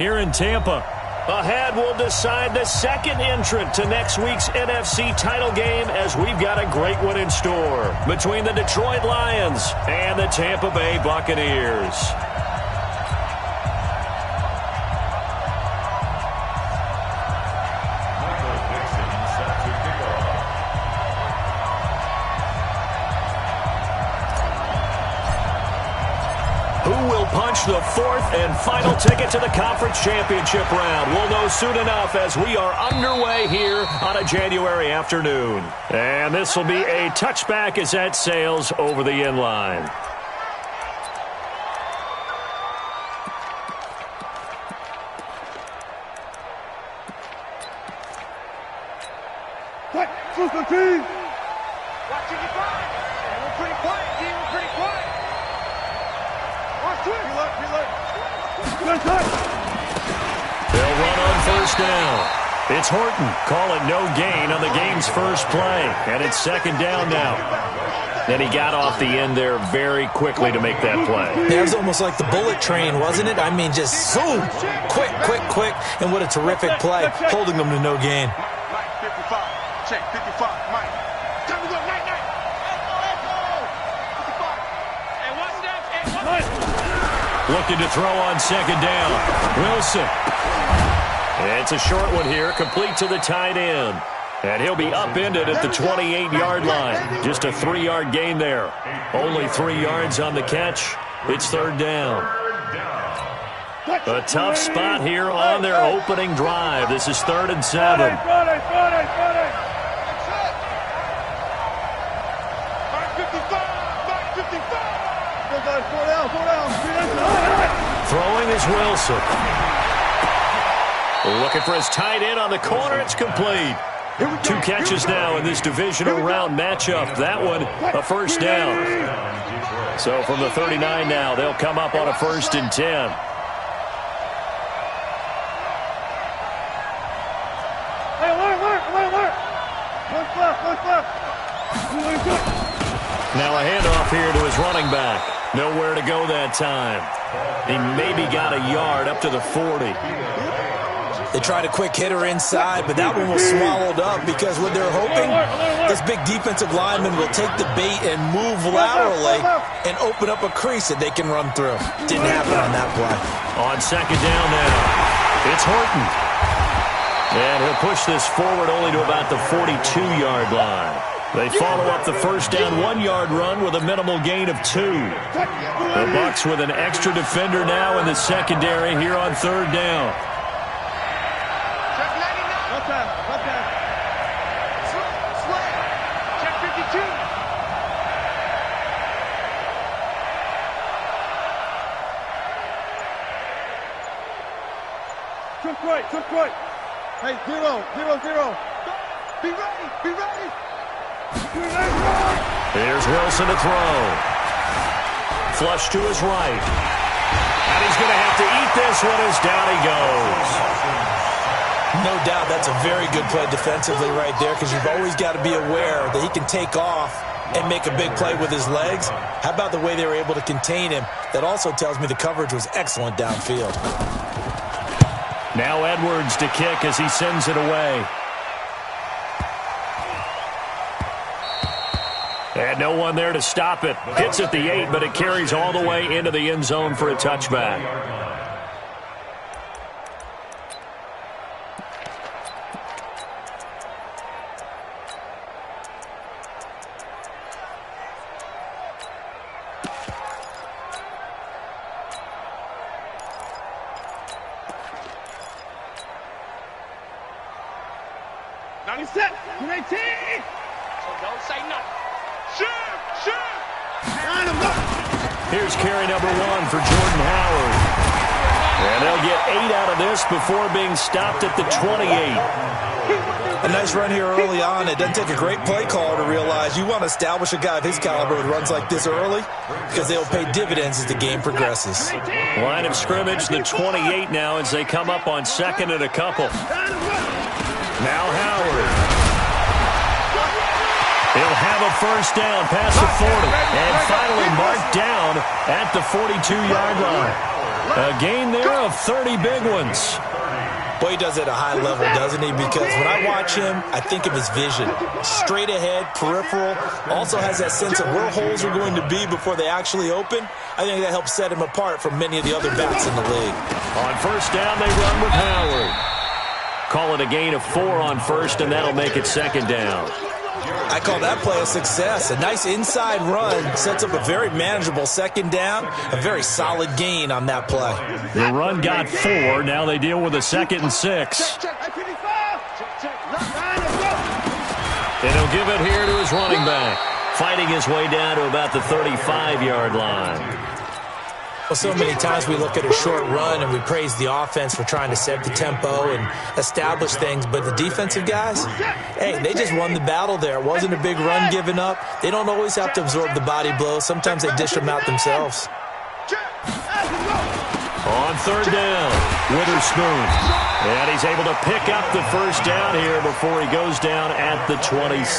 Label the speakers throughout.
Speaker 1: Here in Tampa.
Speaker 2: Ahead will decide the second entrant to next week's NFC title game, as we've got a great one in store between the Detroit Lions and the Tampa Bay Buccaneers. Punch the fourth and final ticket to the conference championship round. We'll know soon enough as we are underway here on a January afternoon. And this will be a touchback as that sails over the end line.
Speaker 3: Watching your back. We're pretty quiet, team. We're pretty quiet.
Speaker 2: They'll run on first down. It's Horton. Call it no gain on the game's first play. And it's second down now. Then he got off the end there very quickly to make that play.
Speaker 4: That was almost like the bullet train, wasn't it? I mean, just zoom. Quick, quick, quick. And what a terrific play, holding them to no gain.
Speaker 3: Mike, 55. Check, 55. Mike. Time to go, Mike.
Speaker 2: Looking to throw on second down. Wilson. It's a short one here, complete to the tight end. And he'll be upended at the 28-yard line. Just a 3-yard gain there. Only 3 yards on the catch. It's third down. A tough spot here on their opening drive. This is 3rd and 7. Throwing is Wilson. Looking for his tight end on the corner. It's complete. 2 catches now in this divisional round matchup. That one, a first down. So from the 39 now, they'll come up on a 1st and 10. Now a handoff here to his running back. Nowhere to go that time. He maybe got a yard up to the 40.
Speaker 4: They tried a quick hitter inside, but that one was swallowed up because what they're hoping, this big defensive lineman will take the bait and move laterally and open up a crease that they can run through. Didn't happen on that play.
Speaker 2: On second down now, it's Horton. And he'll push this forward only to about the 42-yard line. They follow up the first down 1-yard run with a minimal gain of 2. The Bucs with an extra defender now in the secondary here on third down.
Speaker 3: Check 52. Took right. Hey, 0. Be ready.
Speaker 2: Here's Wilson to throw. Flush to his right. And he's going to have to eat this one as down he goes.
Speaker 4: No doubt that's a very good play defensively right there, because you've always got to be aware that he can take off and make a big play with his legs. How about the way they were able to contain him? That also tells me the coverage was excellent downfield.
Speaker 2: Now Edwards to kick as he sends it away. And no one there to stop it. Hits at the 8, but it carries all the way into the end zone for a touchback.
Speaker 3: Now he's set. 18. So don't say nothing. Shoot!
Speaker 2: Here's carry number 1 for Jordan Howard. And they'll get 8 out of this before being stopped at the 28.
Speaker 4: A nice run here early on. It doesn't take a great play caller to realize you want to establish a guy of his caliber with runs like this early, because they'll pay dividends as the game progresses.
Speaker 2: Line of scrimmage, the 28 now as they come up on 2nd and a couple. Now Howard. He'll have a first down past the 40. And finally marked down at the 42-yard line. A gain there of 30 big ones.
Speaker 4: Boy, he does it at a high level, doesn't he? Because when I watch him, I think of his vision. Straight ahead, peripheral, also has that sense of where holes are going to be before they actually open. I think that helps set him apart from many of the other bats in the league.
Speaker 2: On first down, they run with Howard. Call it a gain of 4 on first, and that'll make it second down.
Speaker 4: I call that play a success. A nice inside run sets up a very manageable second down, a very solid gain on that play.
Speaker 2: The run got 4. Now they deal with a 2nd and 6. And he'll give it here to his running back, fighting his way down to about the 35-yard line.
Speaker 4: Well, so many times we look at a short run and we praise the offense for trying to set the tempo and establish things, but the defensive guys, hey, they just won the battle there. It wasn't a big run given up. They don't always have to absorb the body blows. Sometimes they dish them out themselves.
Speaker 2: On third down, Witherspoon. And he's able to pick up the first down here before he goes down at the 26.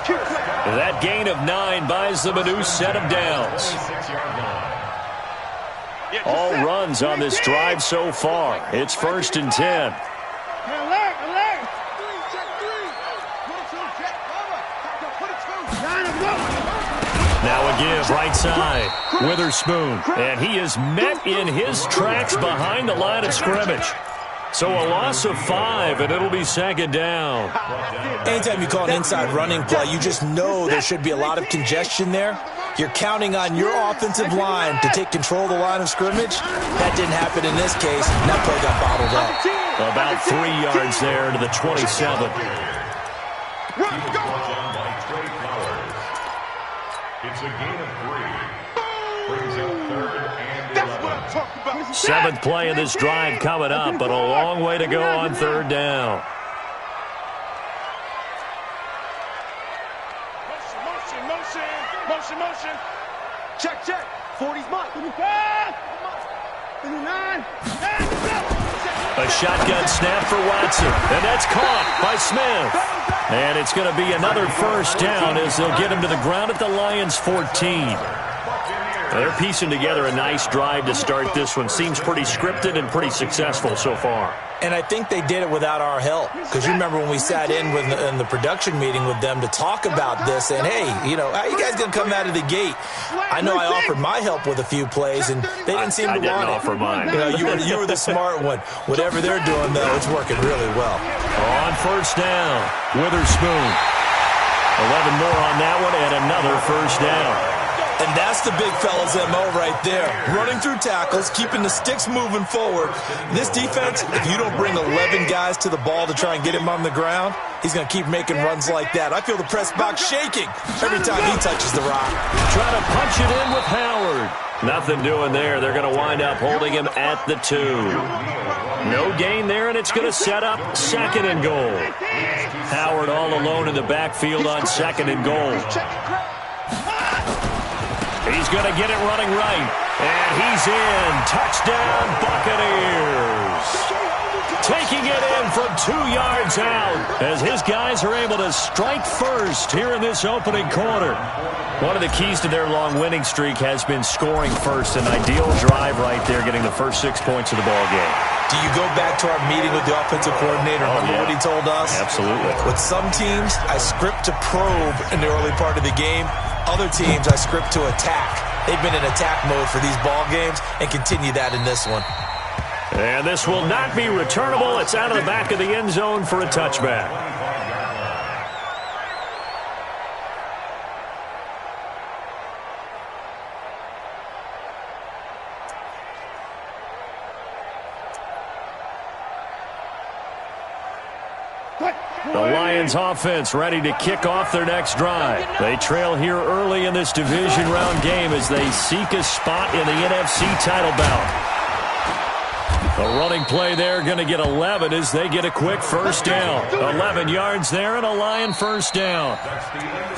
Speaker 2: That gain of 9 buys them a new set of downs. All runs on this drive so far. It's 1st and 10. Now a give, right side, Witherspoon. And he is met in his tracks behind the line of scrimmage. So a loss of 5, and it'll be second down.
Speaker 4: Anytime you call an inside running play, you just know there should be a lot of congestion there. You're counting on your offensive line to take control of the line of scrimmage. That didn't happen in this case, and that play got bottled up.
Speaker 2: About 3 yards there to the 27.
Speaker 3: It's a gain of 3. Brings up 3rd and 11. That's what I'm talking about.
Speaker 2: 7th play of this drive coming up, but a long way to go on 3rd down.
Speaker 3: Motion. Check. 40's mark. 59.
Speaker 2: A shotgun snap for Watson, and that's caught by Smith. And it's going to be another first down as they'll get him to the ground at the Lions' 14. They're piecing together a nice drive to start this one. Seems pretty scripted and pretty successful so far.
Speaker 4: And I think they did it without our help. Because you remember when we sat in the production meeting with them to talk about this, and hey, you know, how you guys going to come out of the gate? I know I offered my help with a few plays, and they didn't seem to want it.
Speaker 2: I didn't offer mine.
Speaker 4: You know, you were the smart one. Whatever they're doing, though, it's working really well.
Speaker 2: On first down, Witherspoon. 11 more on that one, and another first down.
Speaker 4: And that's the big fella's MO right there. Running through tackles, keeping the sticks moving forward. This defense, if you don't bring 11 guys to the ball to try and get him on the ground, he's going to keep making runs like that. I feel the press box shaking every time he touches the rock.
Speaker 2: Trying to punch it in with Howard. Nothing doing there. They're going to wind up holding him at the 2. No gain there, and it's going to set up 2nd and goal. Howard all alone in the backfield on 2nd and goal. He's going to get it running right. And he's in. Touchdown, Buccaneers. Taking it in from 2 yards out as his guys are able to strike first here in this opening quarter. One of the keys to their long winning streak has been scoring first. An ideal drive right there, getting the first 6 points of the ball game.
Speaker 4: Do you go back to our meeting with the offensive coordinator? Remember what he told us?
Speaker 2: Absolutely.
Speaker 4: With some teams, I script to probe in the early part of the game. Other teams, I script to attack. They've been in attack mode for these ball games and continue that in this one.
Speaker 2: And this will not be returnable. It's out of the back of the end zone for a touchback. The Lions offense ready to kick off their next drive. They trail here early in this division round game as they seek a spot in the NFC title bout. A running play there, going to get 11 as they get a quick first down. 11 yards there and a Lion first down.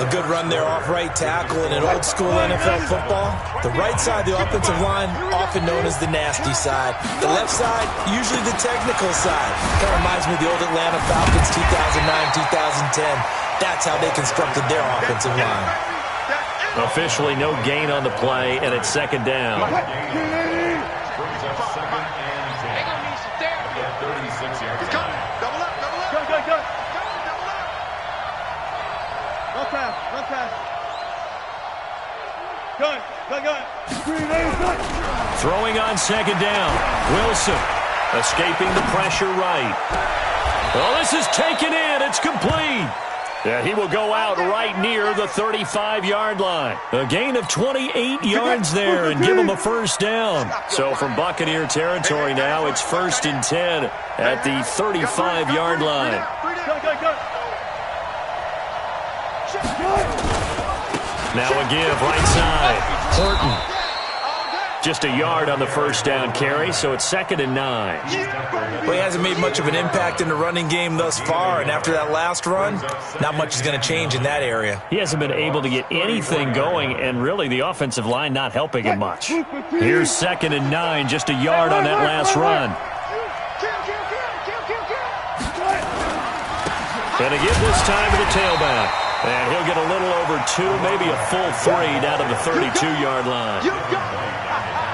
Speaker 4: A good run there off right tackle in an old school NFL football. The right side, the offensive line, often known as the nasty side. The left side, usually the technical side. Kind of reminds me of the old Atlanta Falcons 2009-2010. That's how they constructed their offensive line.
Speaker 2: Officially no gain on the play, and it's second down.
Speaker 3: They're going to need some therapy.
Speaker 1: 36 yards.
Speaker 3: He's coming. Double up, double up.
Speaker 5: Good.
Speaker 3: Double up.
Speaker 5: Run fast. Good.
Speaker 2: Throwing on second down. Wilson escaping the pressure right. Well, this is taken in. It's complete. And he will go out right near the 35-yard line. A gain of 28 yards there and give him a first down. So from Buccaneer territory now, it's 1st and 10 at the 35-yard line. Now a give right side. Horton. Just a yard on the first down carry, so it's 2nd and 9.
Speaker 4: Well, he hasn't made much of an impact in the running game thus far, and after that last run, not much is going to change in that area.
Speaker 2: He hasn't been able to get anything going, and really the offensive line not helping him much. Here's 2nd and 9, just a yard on that last run. And a give this time to the tailback. And he'll get a little over 2, maybe a full 3 down to the 32-yard line.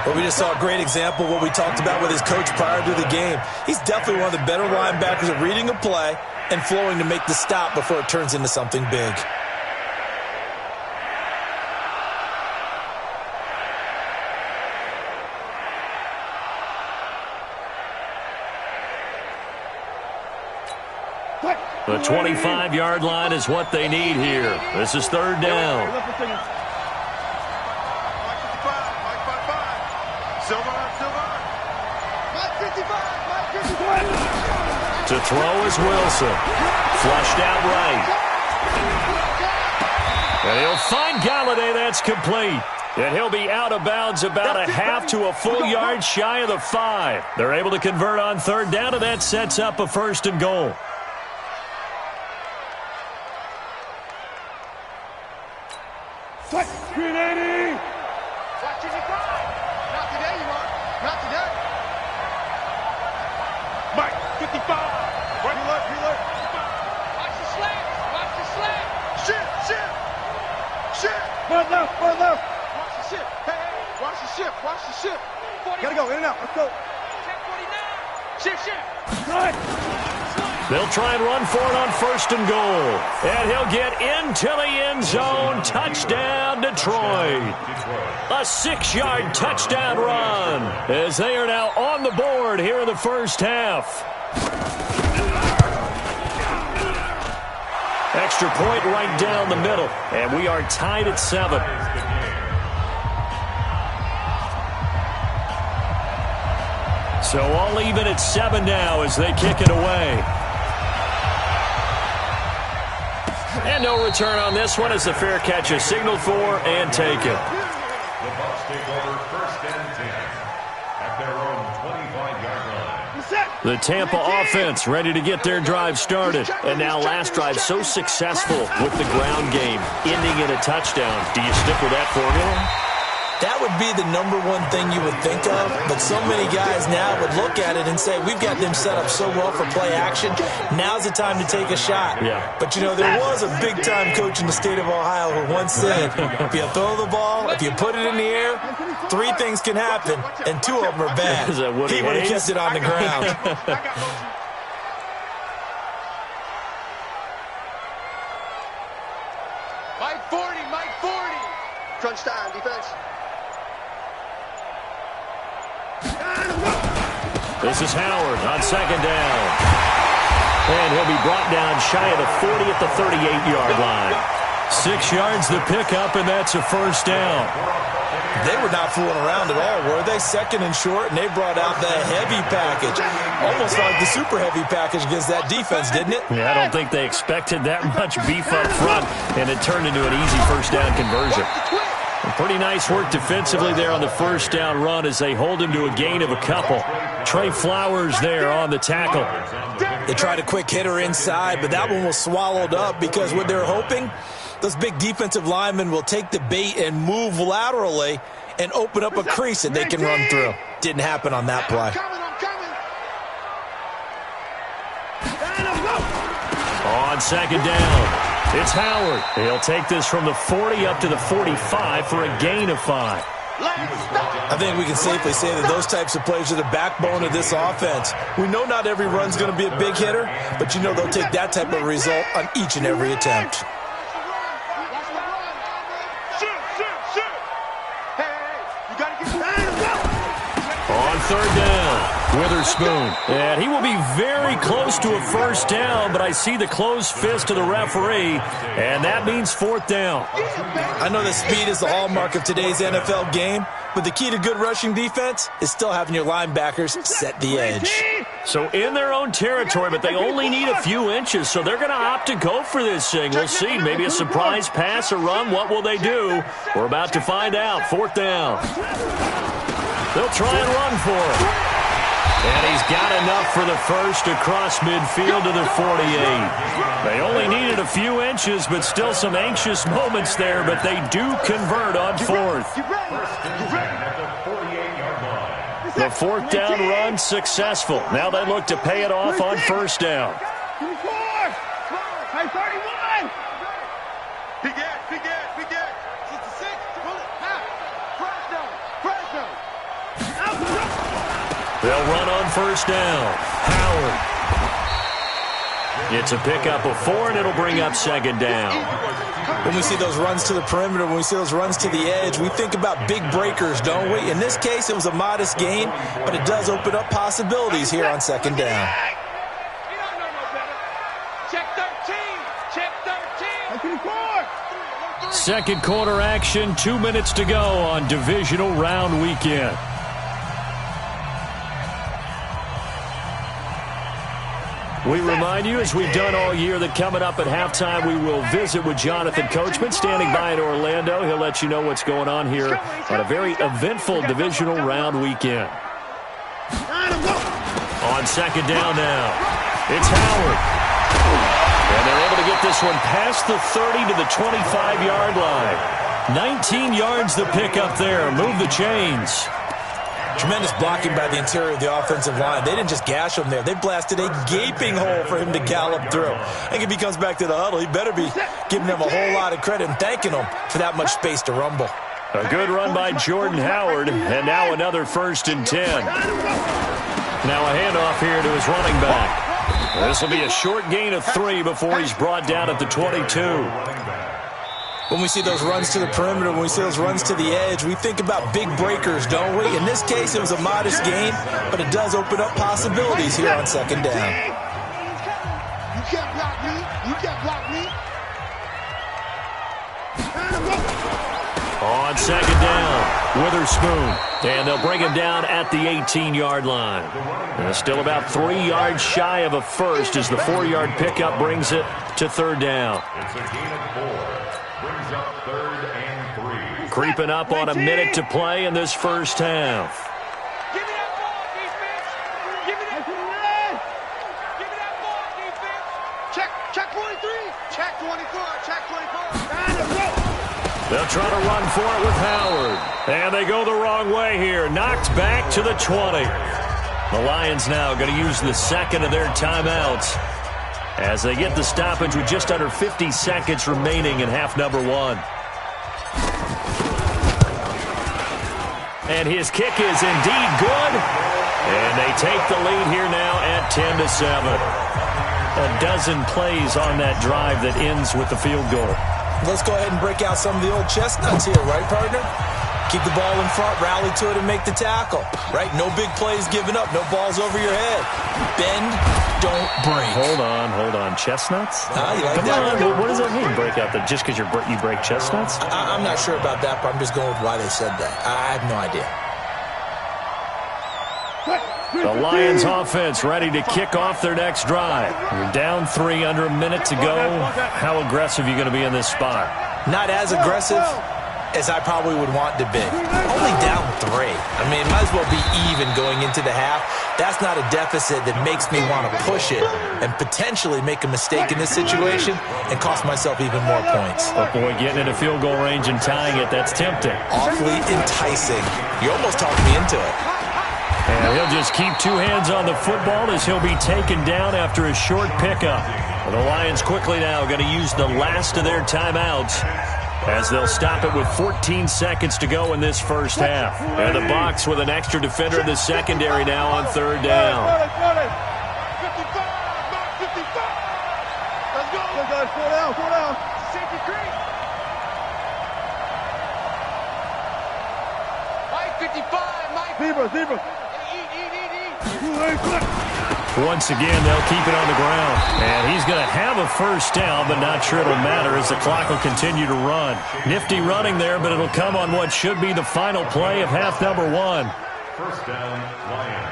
Speaker 4: Well, we just saw a great example of what we talked about with his coach prior to the game. He's definitely one of the better linebackers at reading a play and flowing to make the stop before it turns into something big.
Speaker 2: The 25-yard line is what they need here. This is 3rd down. To throw is Wilson. Flushed out right. And he'll find Galladay. That's complete. And he'll be out of bounds about a half to a full yard shy of the 5. They're able to convert on 3rd down, and that sets up a 1st and goal.
Speaker 5: Green 80.
Speaker 3: Watch as you cry. Not today, you are. Not today.
Speaker 5: Mike, 55. Reload.
Speaker 3: Watch the slant. Watch the slant. Shit.
Speaker 5: One left.
Speaker 3: Watch the ship. Hey. Watch the ship. 40.
Speaker 5: Gotta go, in and out. Let's go.
Speaker 3: 10-49. Ship.
Speaker 2: They'll try and run for it on 1st and goal. And he'll get into the end zone. Touchdown, Detroit. A 6-yard touchdown run as they are now on the board here in the first half. Extra point right down the middle. And we are tied at 7. So all even at 7 now as they kick it away. And no return on this one as the fair catch is signaled for and taken.
Speaker 1: The Bucs take over 1st and 10 at their own 25-yard line.
Speaker 2: The Tampa offense ready to get their drive started. And now last drive so successful with the ground game, ending in a touchdown. Do you stick with that formula?
Speaker 4: That would be the #1 thing you would think of, but so many guys now would look at it and say, we've got them set up so well for play action, now's the time to take a shot.
Speaker 2: Yeah.
Speaker 4: But, you know, there was a big-time coach in the state of Ohio who once said, if you throw the ball, if you put it in the air, 3 things can happen, and 2 of them are bad. He would have kept it on the ground.
Speaker 3: Mike 40. Crunch time, defense.
Speaker 2: This is Howard on 2nd down. And he'll be brought down shy of the 40 at the 38-yard line. 6 yards the pickup, and that's a first down.
Speaker 4: They were not fooling around at all, were they? 2nd and short, and they brought out the heavy package. Almost like the super heavy package against that defense, didn't it?
Speaker 2: Yeah, I don't think they expected that much beef up front, and it turned into an easy first down conversion. Pretty nice work defensively there on the first down run as they hold him to a gain of a couple. Trey Flowers there on the tackle.
Speaker 4: They tried a quick hitter inside, but that one was swallowed up because what they're hoping, those big defensive linemen will take the bait and move laterally and open up a crease that they can run through. Didn't happen on that play.
Speaker 2: On 2nd down, it's Howard. He'll take this from the 40 up to the 45 for a gain of 5.
Speaker 4: I think we can safely say that those types of plays are the backbone of this offense. We know not every run's going to be a big hitter, but you know they'll take that type of result on each and every attempt.
Speaker 2: On third down, Witherspoon. And he will be very close to a first down, but I see the closed fist of the referee, and that means fourth down.
Speaker 4: I know that speed is the hallmark of today's NFL game, but the key to good rushing defense is still having your linebackers set the edge.
Speaker 2: So in their own territory, but they only need a few inches, so they're going to opt to go for this thing. We'll see. Maybe a surprise pass or run. What will they do? We're about to find out. Fourth down. They'll try and run for it. And he's got enough for the first across midfield to the 48. They only needed a few inches, but still some anxious moments there, but they do convert on fourth. The fourth down run successful. Now they look to pay it off on first down.
Speaker 5: 31. Big get. 66.
Speaker 2: They'll run on first down. Howard. It's a pickup of 4, and it'll bring up second down.
Speaker 4: When we see those runs to the perimeter, when we see those runs to the edge, we think about big breakers, don't we? In this case, it was a modest gain, but it does open up possibilities here on second down.
Speaker 3: Check 13. Check 13.
Speaker 2: Second quarter action, 2 minutes to go on divisional round weekend. We remind you, as we've done all year, that coming up at halftime, we will visit with Jonathan Coachman, standing by in Orlando. He'll let you know what's going on here on a very eventful divisional round weekend. On second down now, it's Howard. And they're able to get this one past the 30 to the 25-yard line. 19 yards the pickup there. Move the chains.
Speaker 4: Tremendous blocking by the interior of the offensive line. They didn't just gash him there. They blasted a gaping hole for him to gallop through. I think if he comes back to the huddle, he better be giving them a whole lot of credit and thanking them for that much space to rumble.
Speaker 2: A good run by Jordan Howard, and now another 1st and 10. Now a handoff here to his running back. This will be a short gain of 3 before he's brought down at the 22.
Speaker 4: When we see those runs to the perimeter, when we see those runs to the edge, we think about big breakers, don't we? In this case, it was a modest gain, but it does open up possibilities here on second down.
Speaker 5: You can't block me. You can't block me.
Speaker 2: On second down, Witherspoon. And they'll bring him down at the 18-yard line. And still about 3 yards shy of a first as the 4-yard pickup brings it to third down.
Speaker 1: It's a gain of 4. Brings up 3rd and 3.
Speaker 2: Creeping up on a minute to play in this first half.
Speaker 3: Give me that ball, defense. Give me that ball. Give me that ball, defense. Check 23. Check 24. Check 24.
Speaker 2: They'll try to run for it with Howard. And they go the wrong way here. Knocked back to the 20. The Lions now going to use the second of their timeouts as they get the stoppage with just under 50 seconds remaining in half number 1. And his kick is indeed good. And they take the lead here now at 10-7. A dozen plays on that drive that ends with the field goal.
Speaker 4: Let's go ahead and break out some of the old chestnuts here, right, partner? Keep the ball in front, rally to it, and make the tackle, right? No big plays given up, no balls over your head. Bend, don't break.
Speaker 2: Hold on. Chestnuts?
Speaker 4: You like
Speaker 2: Come
Speaker 4: that?
Speaker 2: on, what does that mean, break out? Just because you break chestnuts?
Speaker 4: I'm not sure about that, but I'm just going with why they said that. I have no idea.
Speaker 2: The Lions offense ready to kick off their next drive. You're down 3, under a minute to go. How aggressive are you going to be in this spot?
Speaker 4: Not as aggressive as I probably would want to be. Only down 3. I mean, might as well be even going into the half. That's not a deficit that makes me want to push it and potentially make a mistake in this situation and cost myself even more points.
Speaker 2: But boy, getting into field goal range and tying it, that's tempting.
Speaker 4: Awfully enticing. You almost talked me into it.
Speaker 2: And he'll just keep 2 hands on the football as he'll be taken down after a short pickup. And the Lions quickly now going to use the last of their timeouts as they'll stop it with 14 seconds to go in this first half. And the Bucs with an extra defender in the secondary now on third down.
Speaker 3: 55, Mark 55. Let's go. Let's go. 4 down, 4 down. Safety creep. Mike 55, Mike. Zebra.
Speaker 2: Once again, they'll keep it on the ground. And he's going to have a first down, but not sure it'll matter as the clock will continue to run. Nifty running there, but it'll come on what should be the final play of half number 1.
Speaker 1: First down, Lions.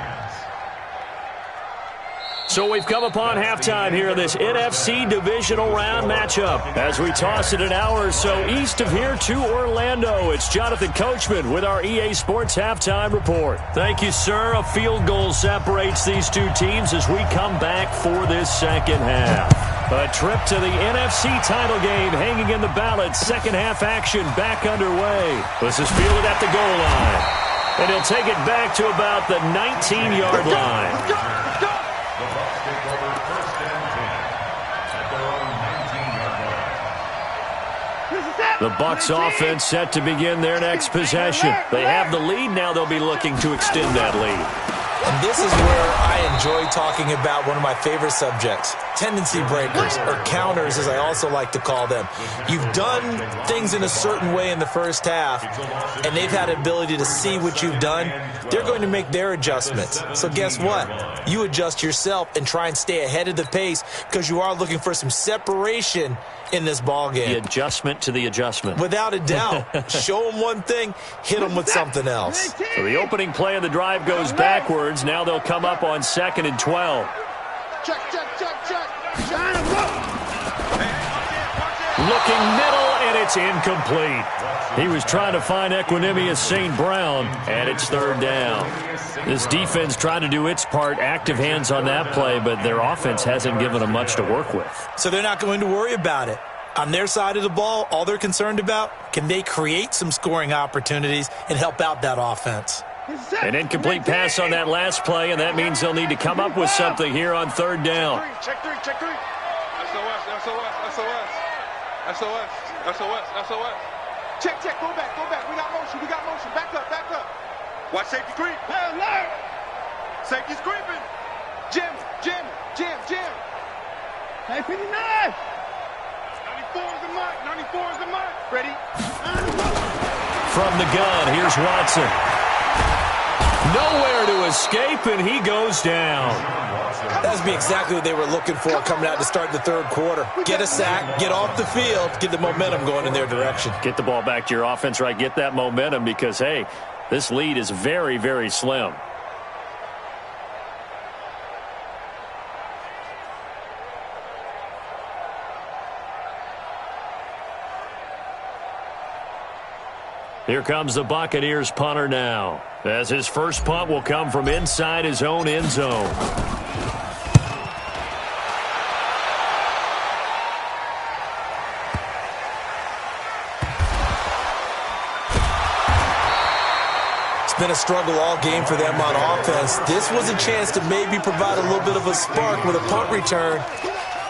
Speaker 2: So we've come upon halftime here in this NFC divisional round matchup. As we toss it an hour or so east of here to Orlando, it's Jonathan Coachman with our EA Sports Halftime Report. Thank you, sir. A field goal separates these two teams as we come back for this second half. A trip to the NFC title game hanging in the balance. Second half action back underway. This is fielded at the goal line. And he'll take it back to about the 19-yard line.
Speaker 1: The Bucs take over first and 10 at their own 19-yard line.
Speaker 2: The Bucs offense set to begin their next possession. They have the lead now. They'll be looking to extend that lead.
Speaker 4: And this is where I enjoy talking about one of my favorite subjects, tendency breakers, or counters as I also like to call them. You've done things in a certain way in the first half, and they've had the ability to see what you've done. They're going to make their adjustments. So guess what? You adjust yourself and try and stay ahead of the pace because you are looking for some separation in this ball game.
Speaker 2: The adjustment to the adjustment.
Speaker 4: Without a doubt. Show them one thing, hit them with something else.
Speaker 2: So the opening play of the drive goes backwards. Now they'll come up on 2nd and 12.
Speaker 3: Check.
Speaker 2: Looking middle, and it's incomplete. He was trying to find Equanimous St. Brown, and it's third down. This defense trying to do its part, active hands on that play, but their offense hasn't given them much to work with.
Speaker 4: So they're not going to worry about it. On their side of the ball, all they're concerned about, can they create some scoring opportunities and help out that offense?
Speaker 2: An incomplete pass on that last play, and that means they'll need to come up with something here on third down.
Speaker 3: Check three. SOS. Check. Go back. We got motion. Back up. Watch safety creep. Safety's creeping. Jim. Hey, 59. 94 is the mark. Ready?
Speaker 2: From the gun, here's Watson. Nowhere to escape, and he goes down.
Speaker 4: That'd be exactly what they were looking for coming out to start the third quarter. Get a sack, get off the field, get the momentum going in their direction.
Speaker 2: Get the ball back to your offense, right? Get that momentum because, hey, this lead is very, very slim. Here comes the Buccaneers punter now, as his first punt will come from inside his own end zone.
Speaker 4: It's been a struggle all game for them on offense. This was a chance to maybe provide a little bit of a spark with a punt return.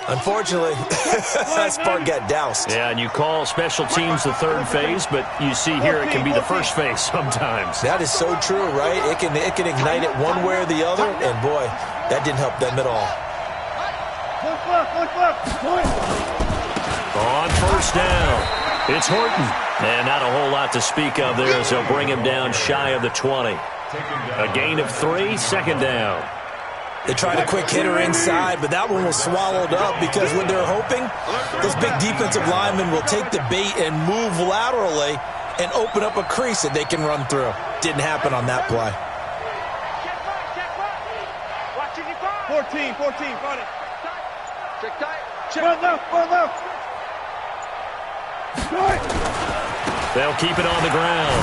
Speaker 4: Unfortunately, that spark got doused.
Speaker 2: Yeah, and you call special teams the third phase, but you see here it can be the first phase sometimes.
Speaker 4: That is so true, right? It can ignite it one way or the other, and boy, that didn't help them at all.
Speaker 2: On first down, it's Horton. And not a whole lot to speak of there as they'll bring him down shy of the 20. A gain of 3, second down.
Speaker 4: They tried a quick hitter inside, but that one was swallowed up because what they're hoping, those big defensive linemen will take the bait and move laterally and open up a crease that they can run through. Didn't happen on that play.
Speaker 3: 14, front it. Check tight. Front left.
Speaker 2: They'll keep it on the ground.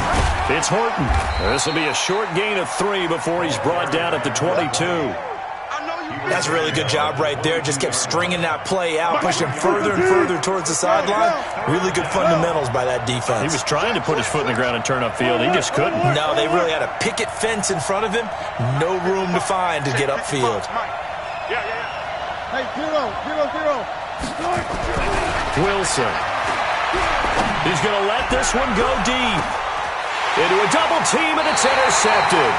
Speaker 2: It's Horton. This will be a short gain of 3 before he's brought down at the 22.
Speaker 4: That's a really good job right there. Just kept stringing that play out, pushing further and further towards the sideline. Really good fundamentals by that defense.
Speaker 2: He was trying to put his foot in the ground and turn upfield. He just couldn't.
Speaker 4: No, they really had a picket fence in front of him. No room to find to get upfield.
Speaker 3: Hey, 0.
Speaker 2: Wilson. He's going to let this one go deep. Into a double team, and it's intercepted.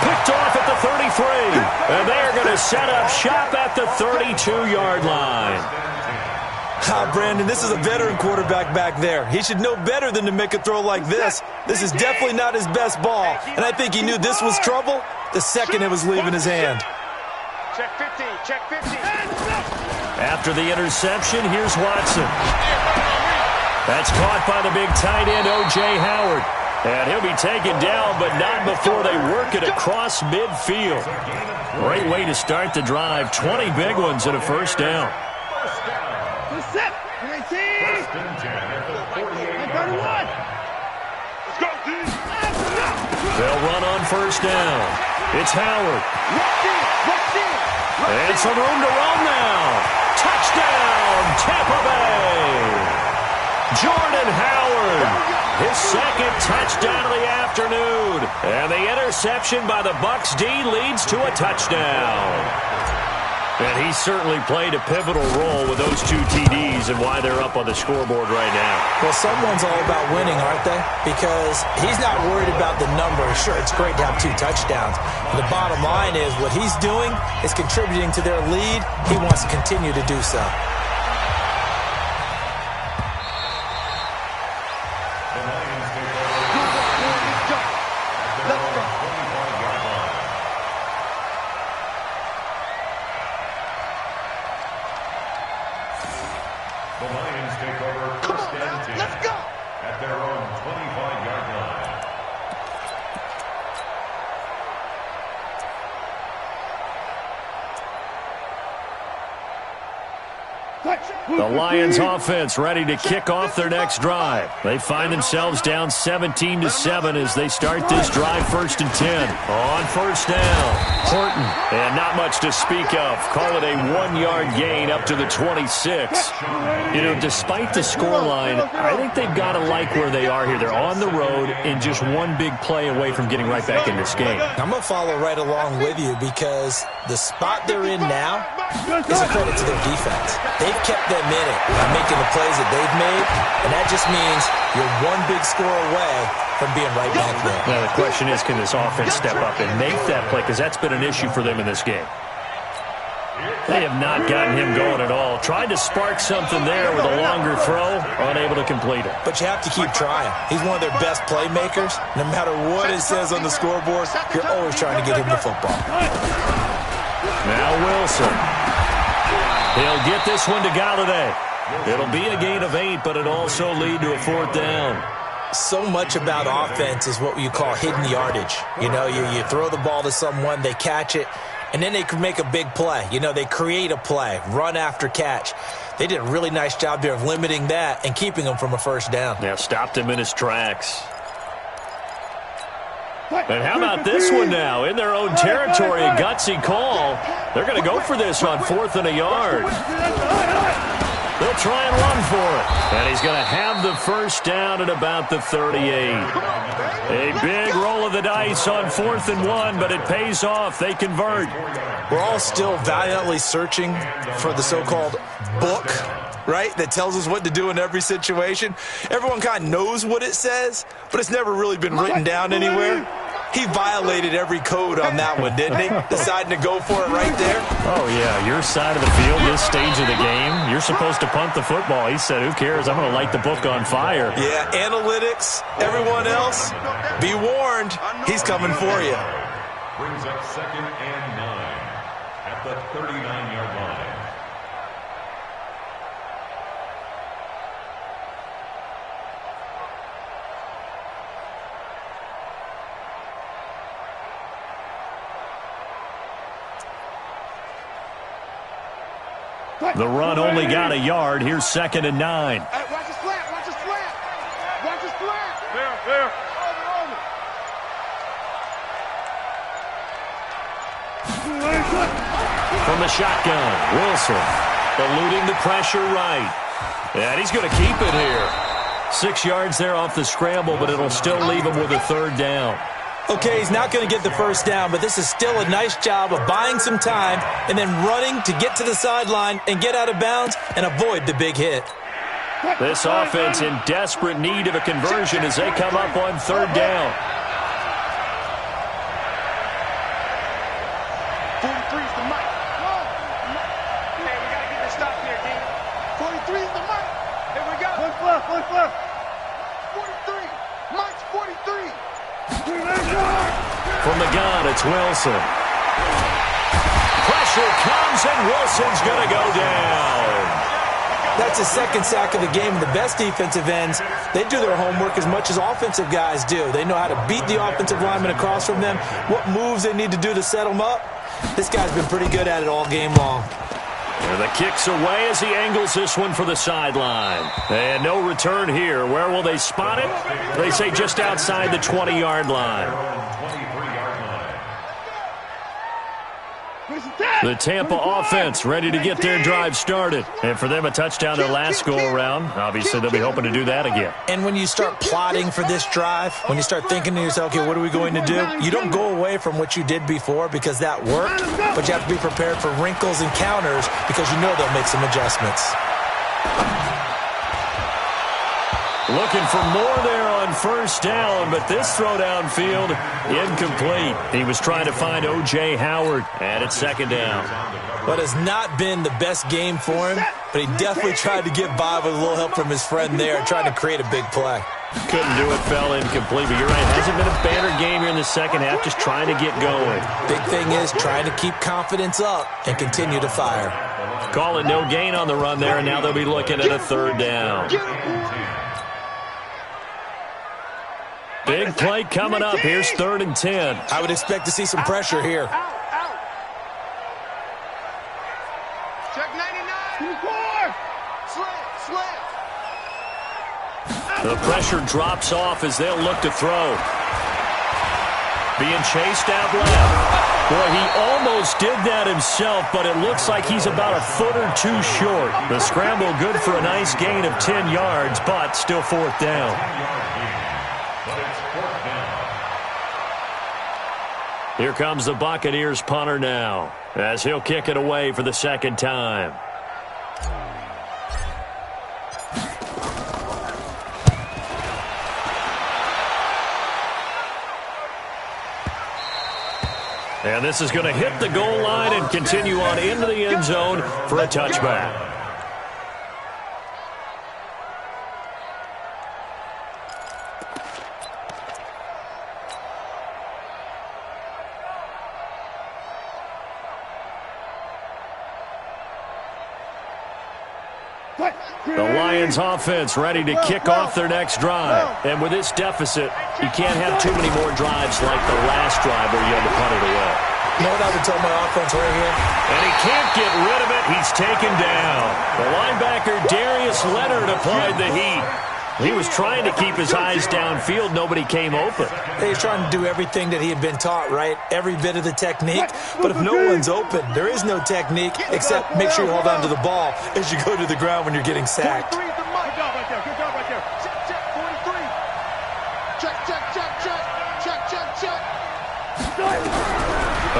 Speaker 2: Picked off at the 33. And they're going to set up shop at the 32-yard line.
Speaker 4: Brandon, this is a veteran quarterback back there. He should know better than to make a throw like this. This is definitely not his best ball, and I think he knew this was trouble the second it was leaving his hand.
Speaker 3: Check 15, check 15.
Speaker 2: After the interception, here's Watson. That's caught by the big tight end, O.J. Howard. And he'll be taken down, but not before they work it across midfield. Great way to start the drive. 20 big ones and a first down. They'll run on first down. It's Howard. And some room to roam now. Touchdown, Tampa Bay. Jordan Howard. His second touchdown of the afternoon. And the interception by the Bucs D leads to a touchdown. And he certainly played a pivotal role with those two TDs and why they're up on the scoreboard right now.
Speaker 4: Well, someone's all about winning, aren't they? Because he's not worried about the number. Sure, it's great to have 2 touchdowns. The bottom line is what he's doing is contributing to their lead. He wants to continue to do so.
Speaker 2: The Lions offense ready to kick off their next drive. They find themselves down 17-7 as they start this drive 1st and 10. On first down, Horton. And not much to speak of. Call it a 1-yard gain up to the 26. You know, despite the scoreline, I think they've got to like where they are here. They're on the road and just one big play away from getting right back in this game.
Speaker 4: I'm going to follow right along with you because the spot they're in now is a credit to their defense. They've kept them in it by making the plays that they've made, and that just means you're one big score away from being right back there.
Speaker 2: Now, the question is, can this offense step up and make that play? Because that's been an issue for them in this game. They have not gotten him going at all. Tried to spark something there with a longer throw, unable to complete it.
Speaker 4: But you have to keep trying. He's one of their best playmakers. No matter what it says on the scoreboard, you're always trying to get him the football.
Speaker 2: Now Wilson. He'll get this one to Galladay. It'll be a gain of 8, but it also lead to a 4th down.
Speaker 4: So much about offense is what you call hidden yardage. You know, you throw the ball to someone, they catch it, and then they can make a big play. You know, they create a play, run after catch. They did a really nice job there of limiting that and keeping him from a first down.
Speaker 2: Yeah, stopped him in his tracks. And how about this one now? In their own territory, a gutsy call. They're going to go for this on 4th and a yard. They'll try and run for it. And he's going to have the first down at about the 38. A big roll of the dice on 4th and 1, but it pays off. They convert.
Speaker 4: We're all still valiantly searching for the so-called book, right, that tells us what to do in every situation. Everyone kind of knows what it says, but it's never really been written down anywhere. He violated every code on that one, didn't he? Deciding to go for it right there.
Speaker 2: Oh, yeah, your side of the field, this stage of the game, you're supposed to punt the football. He said, who cares? I'm going to light the book on fire.
Speaker 4: Yeah, analytics, everyone else, be warned, he's coming for you.
Speaker 1: Brings up 2nd and 9 at the 39-yard line.
Speaker 2: The run only got a yard. Here's 2nd and 9.
Speaker 5: Hey, watch his flat, watch his flat. Watch his flat.
Speaker 3: There.
Speaker 2: From the shotgun, Wilson eluding the pressure right. And he's going to keep it here. 6 yards there off the scramble, but it'll still leave him with a 3rd down.
Speaker 4: Okay, he's not going to get the first down, but this is still a nice job of buying some time and then running to get to the sideline and get out of bounds and avoid the big hit.
Speaker 2: This offense in desperate need of a conversion as they come up on third down.
Speaker 3: 43 is the mic. Hey, we got to get this stop here, D. 43 is the mic. Here we go. 43. Mike's 43.
Speaker 2: From the gun, it's Wilson. Pressure comes, and Wilson's going to go down.
Speaker 4: That's his second sack of the game. The best defensive ends, they do their homework as much as offensive guys do. They know how to beat the offensive lineman across from them, what moves they need to do to set them up. This guy's been pretty good at it all game long.
Speaker 2: And the kick's away as he angles this one for the sideline. And no return here. Where will they spot it? They say just outside the 20-yard line. The Tampa offense ready to get their drive started. And for them, a touchdown their last go-around. Obviously, they'll be hoping to do that again.
Speaker 4: And when you start plotting for this drive, when you start thinking to yourself, okay, what are we going to do? You don't go away from what you did before because that worked, but you have to be prepared for wrinkles and counters because you know they'll make some adjustments.
Speaker 2: Looking for more there on first down, but this throw downfield, incomplete. He was trying to find O.J. Howard, and it's second down.
Speaker 4: But it's not been the best game for him, but he definitely tried to get by with a little help from his friend there, trying to create a big play.
Speaker 2: Couldn't do it, fell incomplete, but you're right. It hasn't been a banner game here in the second half, just trying to get going.
Speaker 4: Big thing is trying to keep confidence up and continue to fire.
Speaker 2: Call it no gain on the run there, and now they'll be looking at a third down. Big play coming up. Here's 3rd and 10.
Speaker 4: I would expect to see some pressure here.
Speaker 3: Check 99. Slant.
Speaker 2: The pressure drops off as they'll look to throw. Being chased out left. Boy, he almost did that himself, but it looks like he's about a foot or two short. The scramble good for a nice gain of 10 yards, but still 4th down. Here comes the Buccaneers punter now, as he'll kick it away for the second time. And this is going to hit the goal line and continue on into the end zone for a touchback. The Lions offense ready to kick off their next drive. And with this deficit, you can't have too many more drives like the last drive where you had to punt it away.
Speaker 4: You know what I would tell my offense right here?
Speaker 2: And he can't get rid of it. He's taken down. The linebacker, Darius Leonard, applied the heat. He was trying to keep his eyes downfield. Nobody came open.
Speaker 4: He's trying to do everything that he had been taught, right? Every bit of the technique. But if no one's open, there is no technique except make sure you hold on to the ball as you go to the ground when you're getting sacked.
Speaker 3: 43 is the mic. Good job right there. Good job right there. Check, 43. Check.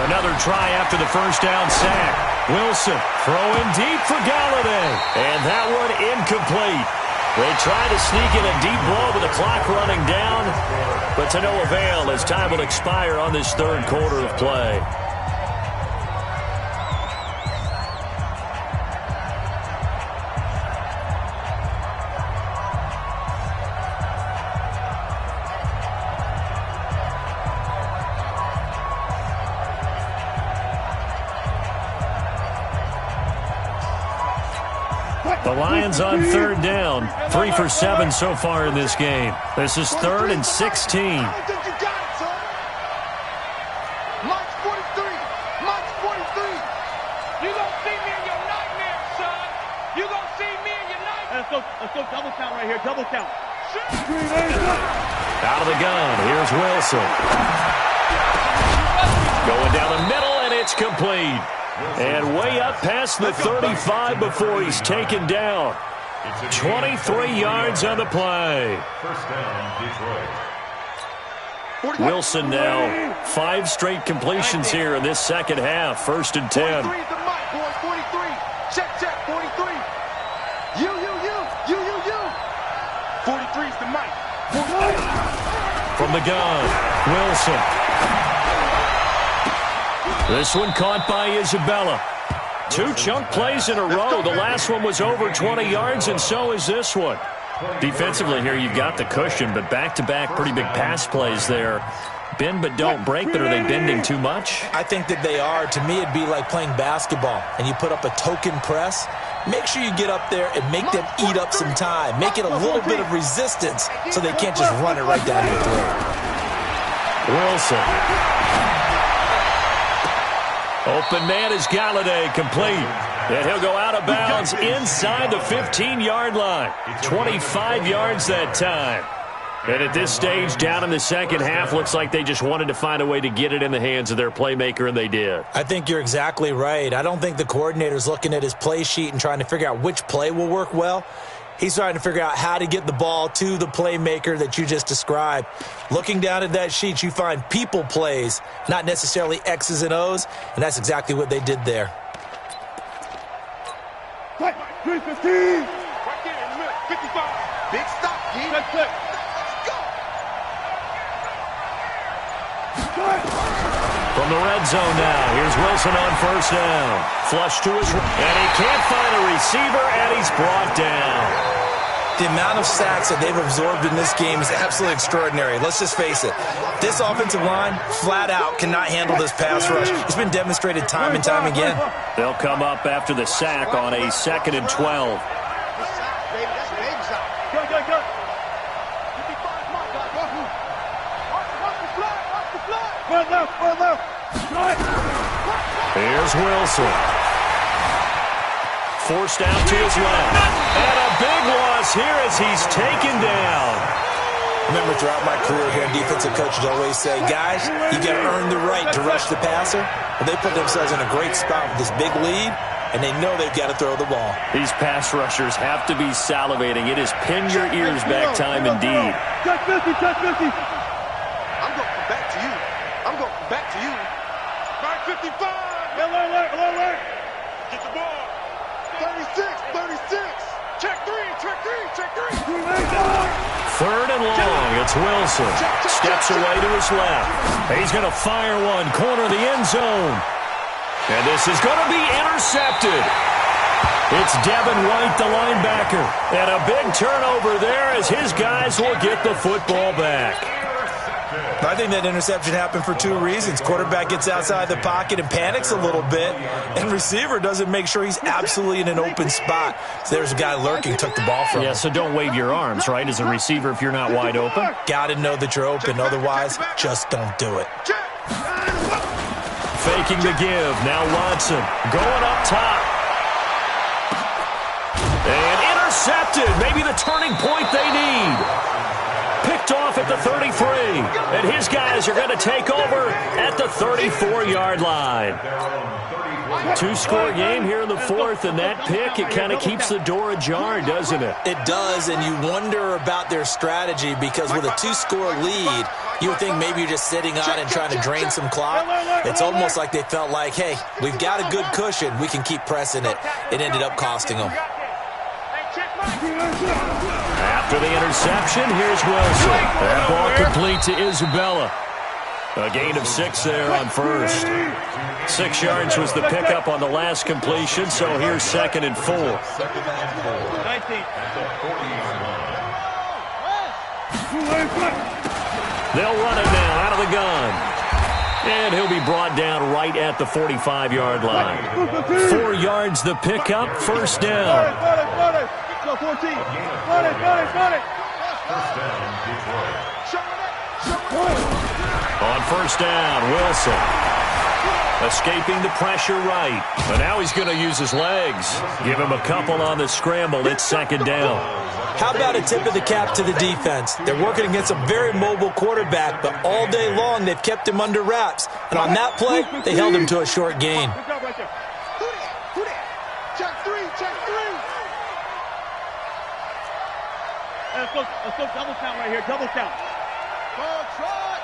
Speaker 2: Another try after the first down sack. Wilson throwing deep for Galladay. And that one incomplete. They try to sneak in a deep ball with the clock running down, but to no avail as time will expire on this third quarter of play. The Lions on third down, 3 for 7 so far in this game. This is 3rd and 16.
Speaker 3: I don't think you got it, son. Mike's 43. Mike's 43. You gonna see me in your nightmares, son. You gonna see me in your nightmares. Let's go double count right here. Double count.
Speaker 2: Out of the gun, here's Wilson. Going down the middle, and it's complete. And way up past the 35 before he's taken down. 23 yards on the play.
Speaker 1: First down, Detroit.
Speaker 2: Wilson now 5 straight completions here in this second half. 1st and 10.
Speaker 3: 43 is the mic, boy. 43. Check, 43. You.
Speaker 2: From the gun, Wilson. This one caught by Isabella. 2 chunk plays in a row. The last one was over 20 yards, and so is this one. Defensively here, you've got the cushion, but back-to-back pretty big pass plays there. Bend but don't break, but are they bending too much?
Speaker 4: I think that they are. To me, it'd be like playing basketball, and you put up a token press. Make sure you get up there and make them eat up some time. Make it a little bit of resistance so they can't just run it right down your throat.
Speaker 2: Wilson. Open man is Galladay, complete. And he'll go out of bounds inside the 15-yard line. 25 yards that time. And at this stage, down in the second half, looks like they just wanted to find a way to get it in the hands of their playmaker, and they did.
Speaker 4: I think you're exactly right. I don't think the coordinator's looking at his play sheet and trying to figure out which play will work well. He's trying to figure out how to get the ball to the playmaker that you just described. Looking down at that sheet, you find people plays, not necessarily X's and O's, and that's exactly what they did there.
Speaker 3: 315. Right there in the middle. 55. Big stop, G. Let's go.
Speaker 2: From the red zone now, here's Wilson on first down. Flush to his right, and he can't find a receiver, and he's brought down.
Speaker 4: The amount of sacks that they've absorbed in this game is absolutely extraordinary. Let's just face it. This offensive line, flat out, cannot handle this pass rush. It's been demonstrated time and time again.
Speaker 2: They'll come up after the sack on a 2nd and 12. Here's Wilson. Forced out to his left. And a big loss here as he's taken down.
Speaker 4: Remember, throughout my career here, defensive coaches always say, guys, you got to earn the right to rush the passer. Well, they put themselves in a great spot with this big lead, and they know they've got to throw the ball.
Speaker 2: These pass rushers have to be salivating. It is pin your ears back time indeed.
Speaker 3: Touch 50, touch 50. I'm going to come back to you. I'm going to come back to you. 555. Alert. Get the ball. 36. Check three.
Speaker 2: 3rd and long. It's Wilson. Steps away to his left. He's going to fire one. Corner of the end zone. And this is going to be intercepted. It's Devin White, the linebacker. And a big turnover there as his guys will get the football back.
Speaker 4: I think that interception happened for 2 reasons. Quarterback gets outside the pocket and panics a little bit, and receiver doesn't make sure he's absolutely in an open spot. So there's a guy lurking, took the ball from him.
Speaker 2: Yeah, so don't wave your arms, right, as a receiver if you're not wide open.
Speaker 4: Got to know that you're open. Otherwise, just don't do it.
Speaker 2: Faking the give. Now Watson going up top. And intercepted. Maybe the turning point they need. Picked off at the 33. And his guys are going to take over at the 34-yard line. 2-score game here in the 4th, and that pick, it kind of keeps the door ajar, doesn't it?
Speaker 4: It does, and you wonder about their strategy because with a 2-score lead, you would think maybe you're just sitting on and trying to drain some clock. It's almost like they felt like, hey, we've got a good cushion. We can keep pressing it. It ended up costing them.
Speaker 2: After the interception, here's Wilson. That ball complete to Isabella. A gain of 6 there on first. 6 yards was the pickup on the last completion, so here's 2nd and 4.
Speaker 3: 19.
Speaker 2: They'll run it now out of the gun. And he'll be brought down right at the 45-yard line. 4 yards the pickup, first down.
Speaker 3: Go 14. Got it.
Speaker 1: First down, Detroit.
Speaker 2: On first down, Wilson. Escaping the pressure right. But now he's going to use his legs. Give him a couple on the scramble. It's 2nd down.
Speaker 4: How about a tip of the cap to the defense? They're working against a very mobile quarterback, but all day long they've kept him under wraps. And on that play, they held him to a short gain.
Speaker 3: Let's go double count right here. Double count. Ball try.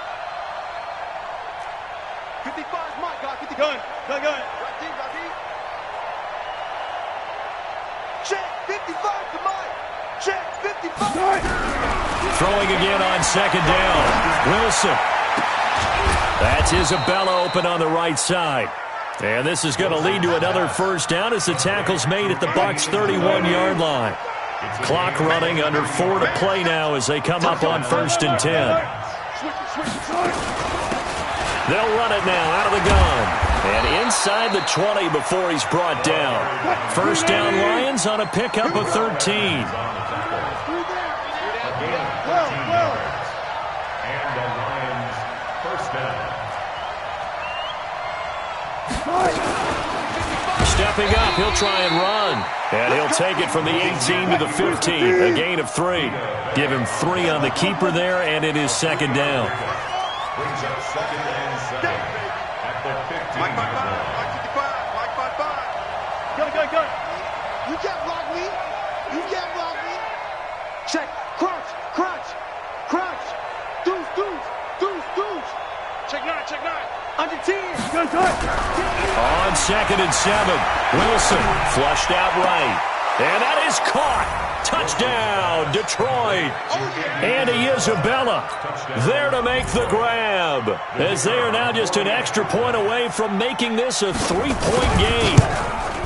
Speaker 3: 55's Mike. Get the gun. Gun. Right deep. Check. 55 to Mike. Check. 55.
Speaker 2: Throwing again on second down. Wilson. That's Isabella open on the right side. And this is going to lead to another first down as the tackle's made at the Bucs' 31-yard line. Clock running, under 4 to play now as they come up on 1st and 10. They'll run it now out of the gun. And inside the 20 before he's brought down. First down Lions on a pickup of 13.
Speaker 1: And the Lions first down.
Speaker 2: Stepping up, he'll try and run. And he'll take it from the 18 to the 15. A gain of 3. Give him 3 on the keeper there, and it is second down.
Speaker 1: Brings up second and 7 at the 15.
Speaker 3: Mike 55. Mike 55.
Speaker 5: Go. You can't block me. You can't block me. Check. Crunch. Deuce. Check 9. Under 10.
Speaker 2: On 2nd and 7. Wilson flushed out right. And that is caught. Touchdown, Detroit. Andy Isabella there to make the grab, as they are now just an extra point away from making this a 3-point game.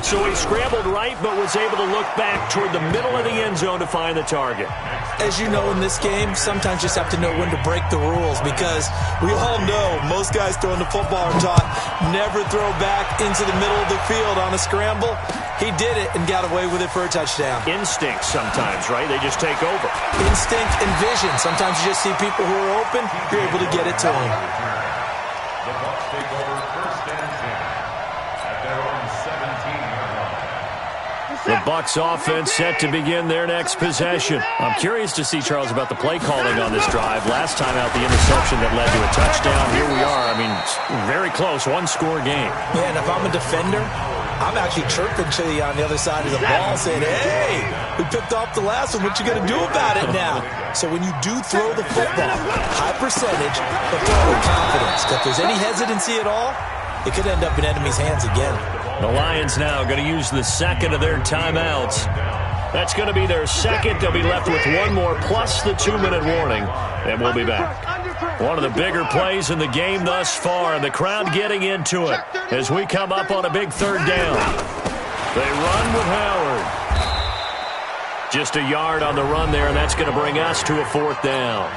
Speaker 2: So he scrambled right, but was able to look back toward the middle of the end zone to find the target.
Speaker 4: As you know, in this game, sometimes you just have to know when to break the rules, because we all know most guys throwing the football are taught never throw back into the middle of the field on a scramble. He did it and got away with it for a touchdown.
Speaker 2: Instinct sometimes, right? They just take over.
Speaker 4: Instinct and vision. Sometimes you just see people who are open, you're able to get it to them.
Speaker 1: The Bucs take over 1st and 10 at their own 17-yard line.
Speaker 2: The Bucs offense set to begin their next possession. I'm curious to see, Charles, about the play calling on this drive. Last time out, the interception that led to a touchdown. Here we are. I mean, very close, one-score game.
Speaker 4: Yeah, and if I'm a defender, I'm actually chirping to you on the other side of the ball saying, hey, we picked off the last one. What you going to do about it now? So when you do throw the football, high percentage, but throw with confidence. If there's any hesitancy at all, it could end up in enemy's hands again.
Speaker 2: The Lions now going to use the second of their timeouts. That's going to be their second. They'll be left with one more plus the 2-minute warning, and we'll be back. One of the bigger plays in the game thus far, and the crowd getting into it as we come up on a big 3rd down. They run with Howard. Just a yard on the run there, and that's going to bring us to a 4th down.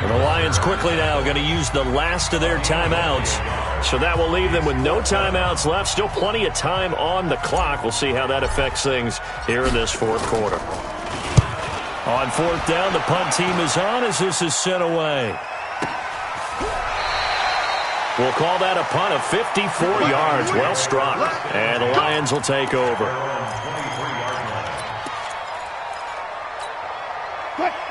Speaker 2: And the Lions quickly now going to use the last of their timeouts, so that will leave them with no timeouts left. Still plenty of time on the clock. We'll see how that affects things here in this 4th quarter. On 4th down, the punt team is on as this is sent away. We'll call that a punt of 54 yards. Well struck. And the Lions will take over.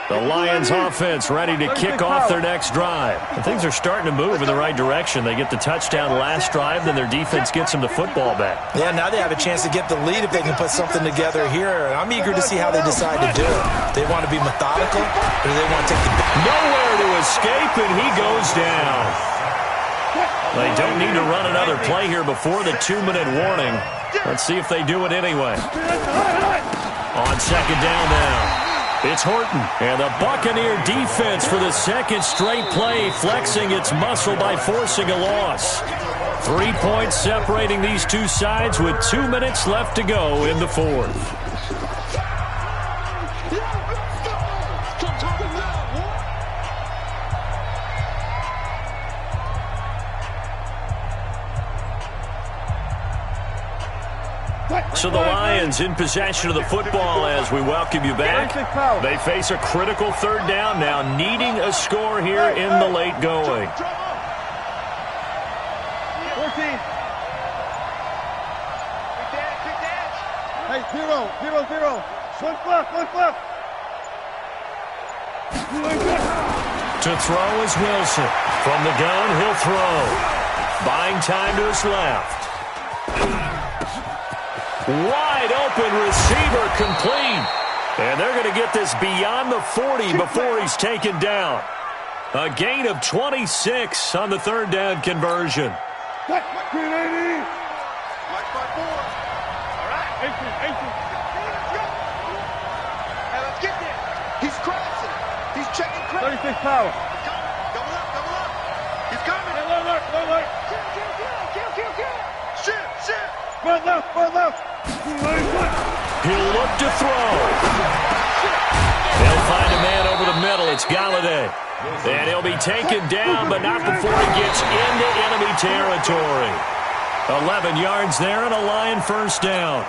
Speaker 2: The Lions offense ready to kick off their next drive. And things are starting to move in the right direction. They get the touchdown last drive, then their defense gets them the football back.
Speaker 4: Yeah, now they have a chance to get the lead if they can put something together here. And I'm eager to see how they decide to do it. They want to be methodical, or do they want to take the...
Speaker 2: Nowhere to escape, and he goes down. They don't need to run another play here before the 2-minute warning. Let's see if they do it anyway. On 2nd down now. It's Horton, and the Buccaneer defense for the 2nd straight play, flexing its muscle by forcing a loss. 3 points separating these two sides with 2 minutes left to go in the 4th. So the Lions in possession of the football as we welcome you back. They face a critical 3rd down now, needing a score here in the late going.
Speaker 5: 14. Hey, 0. One flip.
Speaker 2: To throw is Wilson. From the gun, he'll throw. Buying time to his left. Wide open receiver complete. And they're going to get this beyond the 40 before he's taken down. A gain of 26 on the 3rd down conversion.
Speaker 3: Mike 54. All right. 18. Hey, let's get there. He's crossing. He's checking.
Speaker 5: 36 power.
Speaker 3: Double up. He's coming.
Speaker 5: Hey, low alert.
Speaker 3: Shit.
Speaker 5: Run left.
Speaker 2: He'll look to throw. They'll find a man over the middle. It's Galladay. And he'll be taken down, but not before he gets into enemy territory. 11 yards there and a Lion first down.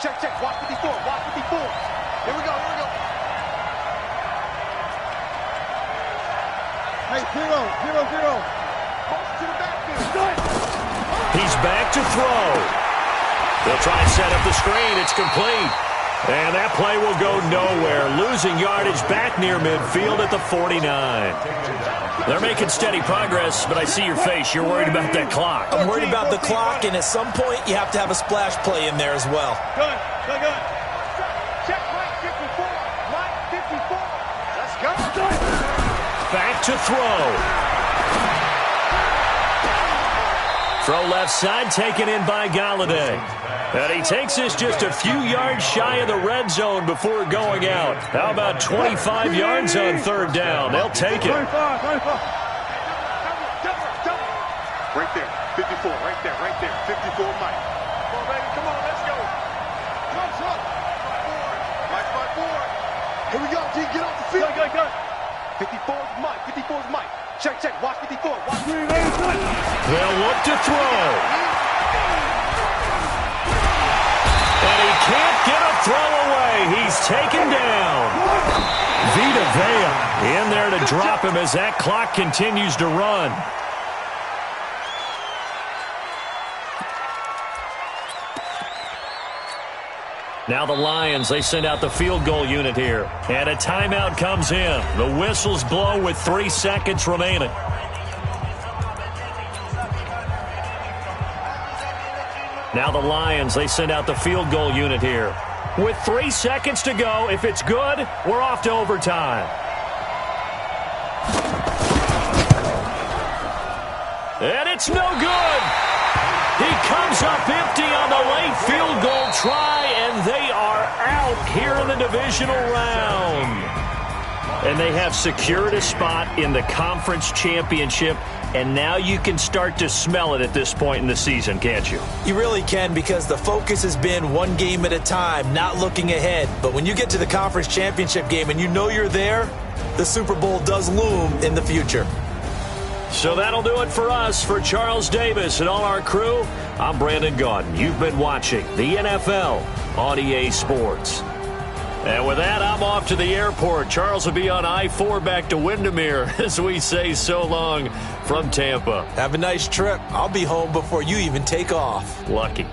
Speaker 3: Check. Watch 54. Here we go.
Speaker 5: Hey, 0.
Speaker 3: Motion to the backfield.
Speaker 2: He's back to throw. They'll try and set up the screen. It's complete. And that play will go nowhere. Losing yardage back near midfield at the 49. They're making steady progress, but I see your face. You're worried about that clock.
Speaker 4: I'm worried about the clock, and at some point, you have to have a splash play in there as well.
Speaker 5: Gun.
Speaker 3: Check right 54. Right 54. Let's go.
Speaker 2: Back to throw. Throw left side taken in by Galladay. And he takes this just a few yards shy of the red zone before going out. How about 25 yards on third down? They'll take it.
Speaker 5: 25.
Speaker 3: Right there. 54. Right there. 54 Mike. Come on, baby. Come on. Let's go. Come. Mike by 4. Here we go, G. Get off the field.
Speaker 5: Go.
Speaker 3: 54's Mike. Check. Watch 54. Watch.
Speaker 2: They'll look to throw. And he can't get a throw away. He's taken down. Vita Vea in there to drop him as that clock continues to run. Now the Lions, they send out the field goal unit here. And a timeout comes in. The whistles blow with 3 seconds remaining. Now the Lions, they send out the field goal unit here. With 3 seconds to go, if it's good, we're off to overtime. And it's no good. He comes up empty on the late field goal try, and they are out here in the divisional round. And they have secured a spot in the conference championship, and now you can start to smell it at this point in the season, can't you?
Speaker 4: You really can, because the focus has been one game at a time, not looking ahead. But when you get to the conference championship game and you know you're there, the Super Bowl does loom in the future.
Speaker 2: So that'll do it for us. For Charles Davis and all our crew, I'm Brandon Gaudin. You've been watching the NFL on EA Sports. And with that, I'm off to the airport. Charles will be on I-4 back to Windermere as we say so long from Tampa.
Speaker 4: Have a nice trip. I'll be home before you even take off.
Speaker 2: Lucky.